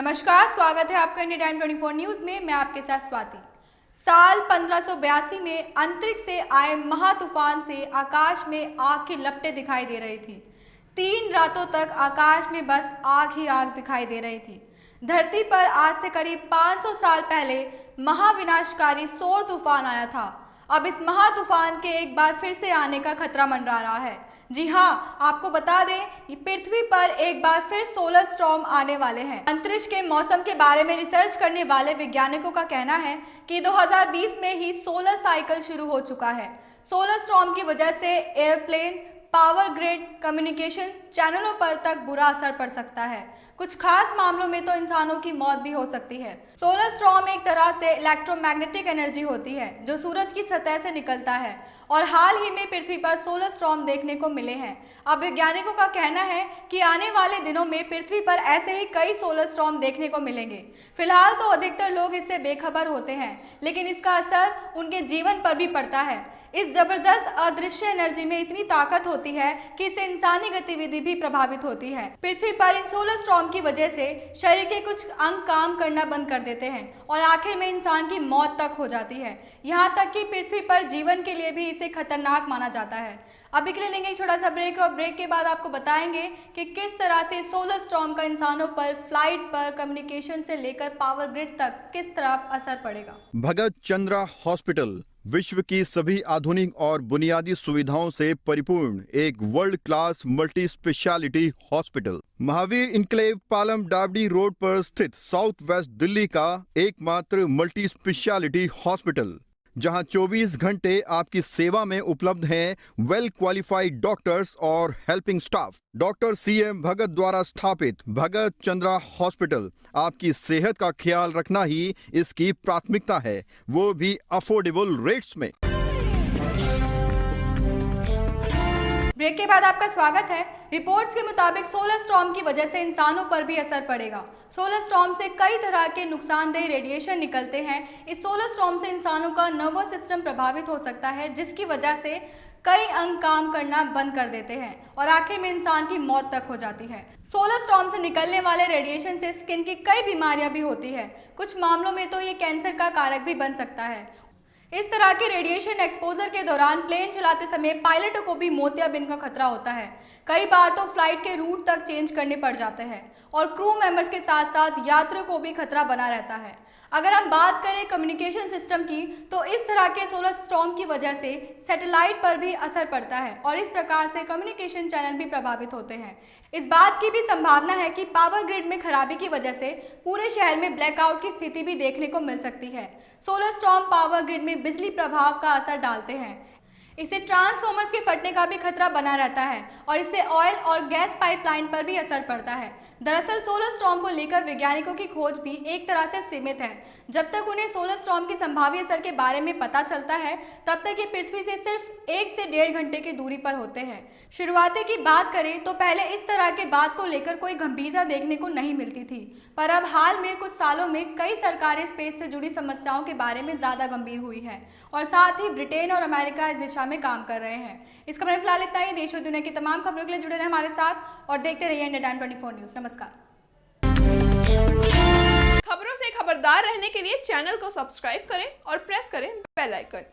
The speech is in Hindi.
नमस्कार, स्वागत है आपका इंडिया टाइम 24 न्यूज में। मैं आपके साथ स्वाति। साल 1582 में अंतरिक्ष से आए महातूफान से आकाश में आग की लपटें दिखाई दे रही थी। 3 रातों तक आकाश में बस आग ही आग दिखाई दे रही थी। धरती पर आज से करीब 500 साल पहले महाविनाशकारी सौर तूफान आया था। अब इस महातूफान के एक बार फिर से आने का खतरा मंडरा रहा है। जी हाँ, आपको बता दें, ये पृथ्वी पर एक बार फिर सोलर स्टॉर्म आने वाले हैं। अंतरिक्ष के मौसम के बारे में रिसर्च करने वाले वैज्ञानिकों का कहना है कि 2020 में ही सोलर साइकिल शुरू हो चुका है। सोलर स्टॉर्म की वजह से एयरप्लेन, पावर ग्रिड, कम्युनिकेशन चैनलों पर तक बुरा असर पड़ सकता है। कुछ खास मामलों में तो इंसानों की मौत भी हो सकती है। सोलर स्टॉर्म एक तरह से इलेक्ट्रोमैग्नेटिक एनर्जी होती है जो सूरज की सतह से निकलता है और हाल ही में पृथ्वी पर सोलर स्टॉर्म देखने को मिले हैं। अब वैज्ञानिकों का कहना है कि आने वाले दिनों में पृथ्वी पर ऐसे ही कई सोलर स्टॉर्म देखने को मिलेंगे। फिलहाल तो अधिकतर लोग इससे बेखबर होते हैं, लेकिन इसका असर उनके जीवन पर भी पड़ता है। इस जबरदस्त अदृश्य एनर्जी में इतनी ताकत होती है कि इससे इंसानी गतिविधि भी प्रभावित होती है। पृथ्वी पर इन सोलर स्टॉर्म की वजह से शरीर के कुछ अंग काम करना बंद कर देते हैं और आखिर में इंसान की मौत तक हो जाती है। यहाँ तक कि पृथ्वी पर जीवन के लिए भी इसे खतरनाक माना जाता है। अभी के लिए लेंगे एक छोटा सा ब्रेक और ब्रेक के बाद आपको बताएंगे कि किस तरह से सोलर स्टॉर्म का इंसानों पर, फ्लाइट पर, कम्युनिकेशन से लेकर पावर ग्रिड तक किस तरह असर पड़ेगा। भगत चंद्रा हॉस्पिटल विश्व की सभी आधुनिक और बुनियादी सुविधाओं से परिपूर्ण एक world class multi specialty hospital, Mahavir enclave, Palam डावडी रोड पर स्थित साउथ वेस्ट दिल्ली का एकमात्र मल्टी स्पेशलिटी हॉस्पिटल, जहां 24 घंटे आपकी सेवा में उपलब्ध हैं वेल क्वालिफाइड डॉक्टर्स और हेल्पिंग स्टाफ। डॉक्टर CM भगत द्वारा स्थापित भगत चंद्रा हॉस्पिटल आपकी सेहत का ख्याल रखना ही इसकी प्राथमिकता है, वो भी अफोर्डेबल रेट्स में। ब्रेक के बाद आपका स्वागत है। रिपोर्ट्स के मुताबिक सोलर स्टॉर्म की वजह से इंसानों पर भी असर पड़ेगा। सोलर स्टॉर्म से कई तरह के नुकसानदेह रेडिएशन निकलते हैं। इस सोलर स्टॉर्म से इंसानों का नर्वस सिस्टम प्रभावित हो सकता है, जिसकी वजह से कई अंग काम करना बंद कर देते हैं और आखिर में इंसान की मौत तक हो जाती है। सोलर स्टॉर्म से निकलने वाले रेडिएशन से स्किन की कई बीमारियां भी होती है। कुछ मामलों में तो ये कैंसर का कारक भी बन सकता है। इस तरह के रेडिएशन एक्सपोजर के दौरान प्लेन चलाते समय पायलटों को भी मोतियाबिंद का खतरा होता है। कई बार तो फ्लाइट के रूट तक चेंज करने पड़ जाते हैं और क्रू मेंबर्स के साथ साथ यात्रियों को भी खतरा बना रहता है। अगर हम बात करें कम्युनिकेशन सिस्टम की, तो इस तरह के सोलर स्टॉर्म की वजह से सैटेलाइट पर भी असर पड़ता है और इस प्रकार से कम्युनिकेशन चैनल भी प्रभावित होते हैं। इस बात की भी संभावना है कि पावर ग्रिड में खराबी की वजह से पूरे शहर में ब्लैकआउट की स्थिति भी देखने को मिल सकती है। सोलर स्टॉर्म पावर ग्रिड में बिजली प्रभाव का असर डालते हैं। इससे ट्रांसफॉर्मर्स के फटने का भी खतरा बना रहता है और इससे ऑयल और गैस पाइपलाइन पर भी असर पड़ता है। दरअसल सोलर स्टॉर्म को लेकर वैज्ञानिकों की खोज भी एक तरह से सीमित है। जब तक उन्हें सोलर स्टॉर्म के संभाव्य असर के बारे में पता चलता है, तब तक ये पृथ्वी से सिर्फ 1 से 1.5 घंटे की दूरी पर होते हैं। शुरुआती की बात करें तो पहले इस तरह के बात को लेकर कोई गंभीरता देखने को नहीं मिलती थी, पर अब हाल में कुछ सालों में कई सरकारें स्पेस से जुड़ी समस्याओं के बारे में ज्यादा गंभीर हुई है और साथ ही ब्रिटेन और अमेरिका इस दिशा में काम कर रहे हैं। इस खबर में फिलहाल इतना ही। देश और दुनिया की तमाम खबरों के लिए जुड़े रहें हमारे साथ और देखते रहिए इंडिया टाइम 24 न्यूज। नमस्कार। खबरों से खबरदार रहने के लिए चैनल को सब्सक्राइब करें और प्रेस करें बेल आइकन।